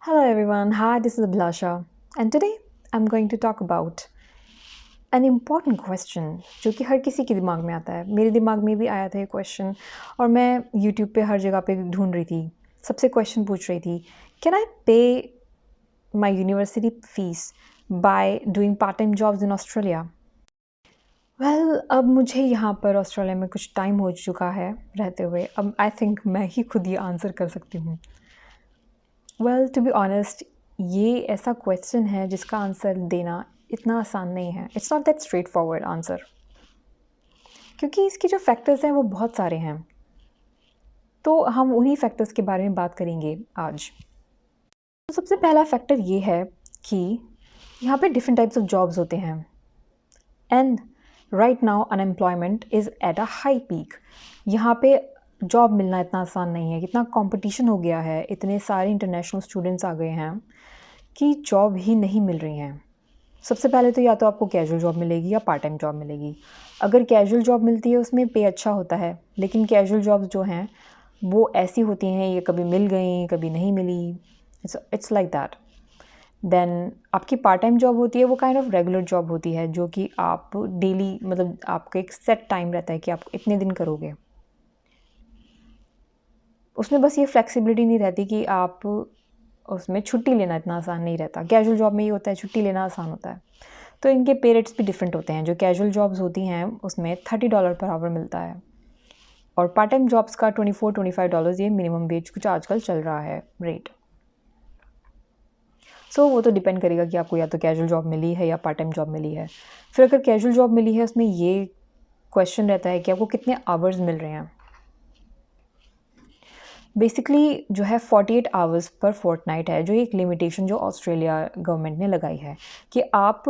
Hello everyone, hi, this is Abhilasha, and today I'm going to talk about an important question जो कि हर किसी के दिमाग में आता है। मेरे दिमाग में भी आया था ये क्वेश्चन और मैं यूट्यूब पे हर जगह पे ढूंढ रही थी, सबसे क्वेश्चन पूछ रही थी, कैन आई पे माई university fees by doing part time jobs in Australia. अब मुझे यहाँ पर ऑस्ट्रेलिया में कुछ टाइम हो चुका है रहते हुए, अब आई थिंक मैं ही खुद ये आंसर कर सकती हूँ। टू बी ऑनेस्ट, ये ऐसा क्वेश्चन है जिसका आंसर देना इतना आसान नहीं है। It's not that straight forward answer, क्योंकि इसके जो फैक्टर्स हैं वो बहुत सारे हैं। तो हम उन्हीं फैक्टर्स के बारे में बात करेंगे आज। तो सबसे पहला फैक्टर ये है कि यहाँ पे डिफरेंट टाइप्स ऑफ जॉब्स होते हैं and right now unemployment is at a high peak. यहाँ पे जॉब मिलना इतना आसान नहीं है, कितना कंपटीशन हो गया है, इतने सारे इंटरनेशनल स्टूडेंट्स आ गए हैं कि जॉब ही नहीं मिल रही हैं। सबसे पहले तो या तो आपको कैजुअल जॉब मिलेगी या पार्ट टाइम जॉब मिलेगी। अगर कैजुअल जॉब मिलती है उसमें पे अच्छा होता है, लेकिन कैजुअल जॉब्स जो हैं वो ऐसी होती हैं, ये कभी मिल गई कभी नहीं मिली, इट्स लाइक दैट। देन आपकी पार्ट टाइम जॉब होती है, वो काइंड ऑफ रेगुलर जॉब होती है जो कि आप डेली, मतलब आपका एक सेट टाइम रहता है कि आप इतने दिन करोगे। उसमें बस ये फ्लेक्सिबिलिटी नहीं रहती कि आप उसमें छुट्टी लेना इतना आसान नहीं रहता। कैजुअल जॉब में ये होता है, छुट्टी लेना आसान होता है। तो इनके पे रेट्स भी डिफरेंट होते हैं। जो कैजुअल जॉब्स होती हैं उसमें $30 पर आवर मिलता है और पार्ट टाइम जॉब्स का $24-25 ये मिनिमम वेज कुछ आजकल चल रहा है रेट। वो तो डिपेंड करेगा कि आपको या तो कैजुअल जॉब मिली है या पार्ट टाइम जॉब मिली है। फिर अगर कैजुअल जॉब मिली है उसमें ये क्वेश्चन रहता है कि आपको कितने आवर्स मिल रहे हैं। बेसिकली जो है 48 आवर्स पर फोर्टनाइट है, जो एक लिमिटेशन जो ऑस्ट्रेलिया गवर्नमेंट ने लगाई है कि आप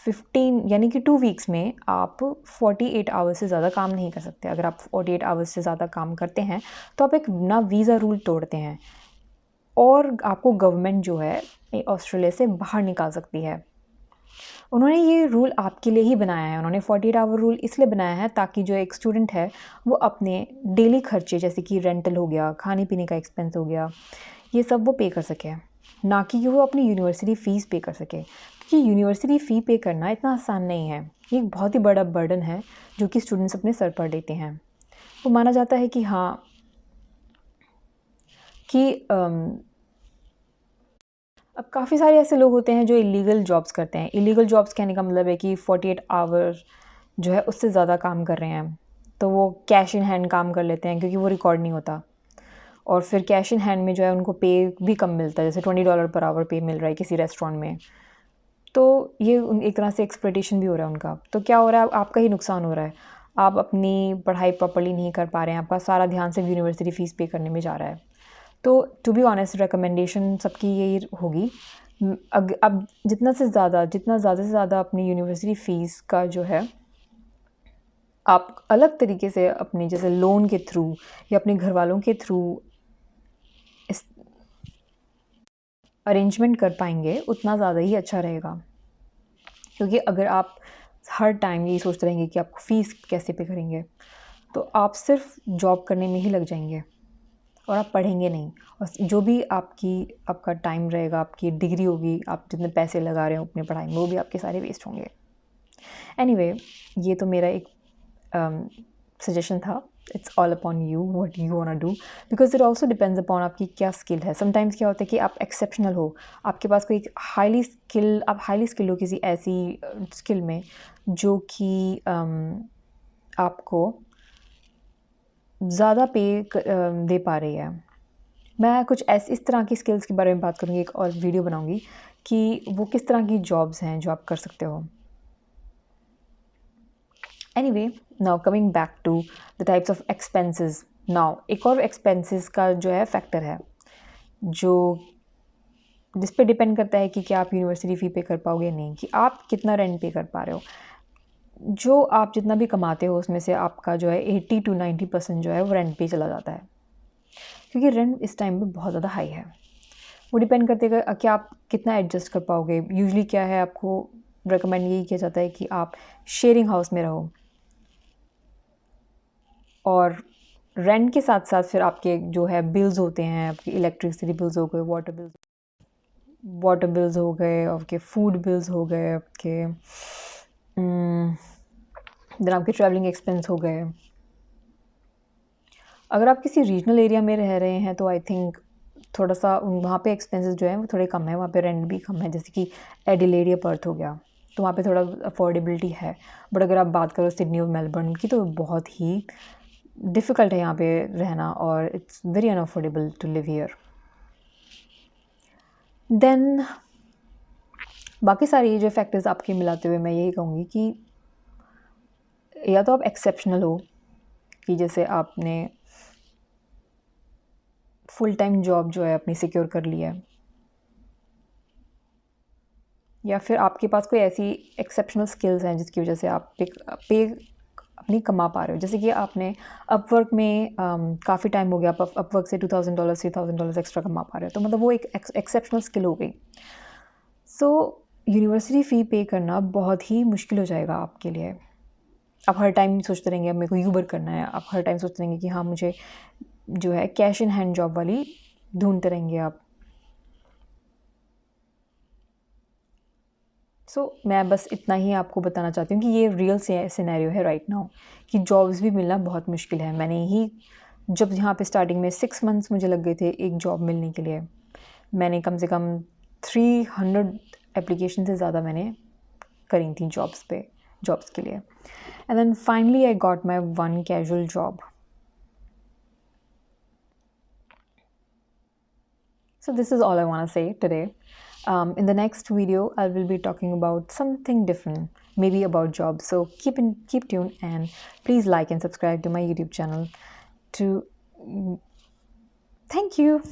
15 यानी कि 2 वीक्स में आप 48 आवर्स से ज़्यादा काम नहीं कर सकते। अगर आप 48 आवर्स से ज़्यादा काम करते हैं तो आप एक ना वीज़ा रूल तोड़ते हैं और आपको गवर्नमेंट जो है ऑस्ट्रेलिया से बाहर निकाल सकती है। उन्होंने ये रूल आपके लिए ही बनाया है। उन्होंने 48 आवर रूल इसलिए बनाया है ताकि जो एक स्टूडेंट है वो अपने डेली खर्चे जैसे कि रेंटल हो गया, खाने पीने का एक्सपेंस हो गया, ये सब वो पे कर सके, ना कि वो अपनी यूनिवर्सिटी फ़ीस पे कर सके। क्योंकि यूनिवर्सिटी फ़ी पे करना इतना आसान नहीं है, ये एक बहुत ही बड़ा बर्डन है जो कि स्टूडेंट्स अपने सर पर लेते हैं। वो माना जाता है कि हाँ कि अब काफ़ी सारे ऐसे लोग होते हैं जो इलीगल जॉब्स करते हैं। इलीगल जॉब्स कहने का मतलब है कि 48 आवर जो है उससे ज़्यादा काम कर रहे हैं, तो वो कैश इन हैंड काम कर लेते हैं क्योंकि वो रिकॉर्ड नहीं होता। और फिर कैश इन हैंड में जो है उनको पे भी कम मिलता है, जैसे $20 पर आवर पे मिल रहा है किसी रेस्टोरेंट में। तो ये एक तरह से एक्सप्लॉइटेशन भी हो रहा है उनका। तो क्या हो रहा है, आपका ही नुकसान हो रहा है। आप अपनी पढ़ाई प्रॉपर्ली नहीं कर पा रहे हैं, आपका सारा ध्यान सिर्फ यूनिवर्सिटी फ़ीस पे करने में जा रहा है। तो टू बी ऑनेस्ट रिकमेंडेशन सबकी यही होगी, अब जितना ज़्यादा से ज़्यादा अपनी यूनिवर्सिटी फ़ीस का जो है आप अलग तरीके से अपने जैसे लोन के थ्रू या अपने घर वालों के थ्रू इस अरेंजमेंट कर पाएंगे, उतना ज़्यादा ही अच्छा रहेगा। क्योंकि अगर आप हर टाइम यही सोचते रहेंगे कि आप फ़ीस कैसे पे करेंगे, तो आप सिर्फ जॉब करने में ही लग जाएंगे और आप पढ़ेंगे नहीं। और जो भी आपका टाइम रहेगा, आपकी डिग्री होगी, आप जितने पैसे लगा रहे हो अपनी पढ़ाई में, वो भी आपके सारे वेस्ट होंगे। एनीवे, ये तो मेरा एक सजेशन था। It's all upon you what you want to do, because it also depends upon आपकी क्या स्किल है। समटाइम्स क्या होता है कि आप एक्सेप्शनल हो, आपके पास कोई आप हाईली स्किल हो किसी ऐसी स्किल में जो कि आपको ज़्यादा पे दे पा रही है। मैं कुछ इस तरह की स्किल्स के बारे में बात करूँगी, एक और वीडियो बनाऊँगी कि वो किस तरह की जॉब्स हैं जो आप कर सकते हो। Anyway, now coming back to the types of expenses. नाउ एक और एक्सपेंसेस का जो है फैक्टर है जो जिस पे डिपेंड करता है कि क्या आप यूनिवर्सिटी फ़ी पे कर पाओगे या नहीं, कि आप कितना रेंट पे कर पा रहे हो। जो आप जितना भी कमाते हो उसमें से आपका जो है 80 to 90% जो है वो रेंट पे चला जाता है, क्योंकि रेंट इस टाइम पे बहुत ज़्यादा हाई है। वो डिपेंड करते हैं कि आप कितना एडजस्ट कर पाओगे। यूजुअली क्या है, आपको रिकमेंड यही किया जाता है कि आप शेयरिंग हाउस में रहो और रेंट के साथ साथ फिर आपके जो है बिल्स होते हैं, आपकी इलेक्ट्रिसिटी बिल्स हो गए, वाटर बिल्स, वाटर बिल्स हो गए, आपके फूड बिल्स हो गए, आपके देन आपके ट्रैवलिंग एक्सपेंस हो गए। अगर आप किसी रीजनल एरिया में रह रहे हैं तो आई थिंक थोड़ा सा वहाँ पे एक्सपेंसेस जो है वो थोड़े कम है, वहाँ पे रेंट भी कम है, जैसे कि एडिलेड या पर्थ हो गया, तो वहाँ पे थोड़ा अफोर्डेबिलिटी है। बट अगर आप बात करो सिडनी और मेलबर्न की, तो बहुत ही डिफ़िकल्ट है यहाँ पे रहना, और it's very unaffordable to live here. Then बाकी सारी जो फैक्टर्स आपके मिलाते हुए मैं यही कहूँगी कि या तो आप एक्सेप्शनल हो, कि जैसे आपने फुल टाइम जॉब जो है अपनी सिक्योर कर लिया है, या फिर आपके पास कोई ऐसी एक्सेप्शनल स्किल्स हैं जिसकी वजह से आप पे अपनी कमा पा रहे हो। जैसे कि आपने अपवर्क में काफ़ी टाइम हो गया, आप अपवर्क से $2000 $3000 एक्स्ट्रा कमा पा रहे हो, तो मतलब वो एक एक्सेप्शनल स्किल हो गई। सो यूनिवर्सिटी फ़ी पे करना बहुत ही मुश्किल हो जाएगा आपके लिए। आप हर टाइम सोचते रहेंगे अब मेरे को यूबर करना है, आप हर टाइम सोचते रहेंगे कि हाँ मुझे जो है कैश इन हैंड जॉब वाली ढूंढते रहेंगे आप। मैं बस इतना ही आपको बताना चाहती हूँ कि ये रियल सिनेरियो है राइट नाउ, कि जॉब्स भी मिलना बहुत मुश्किल है। मैंने ही जब यहाँ पे स्टार्टिंग में 6 मंथ्स मुझे लग गए थे एक जॉब मिलने के लिए। मैंने कम से कम 300 एप्लीकेशन से ज़्यादा मैंने करी थी जॉब्स के लिए, and then finally I got my one casual job. So this is all I want to say today. In the next video, I will be talking about something different, maybe about jobs. So keep tuned, and please like and subscribe to my YouTube channel. To Thank you.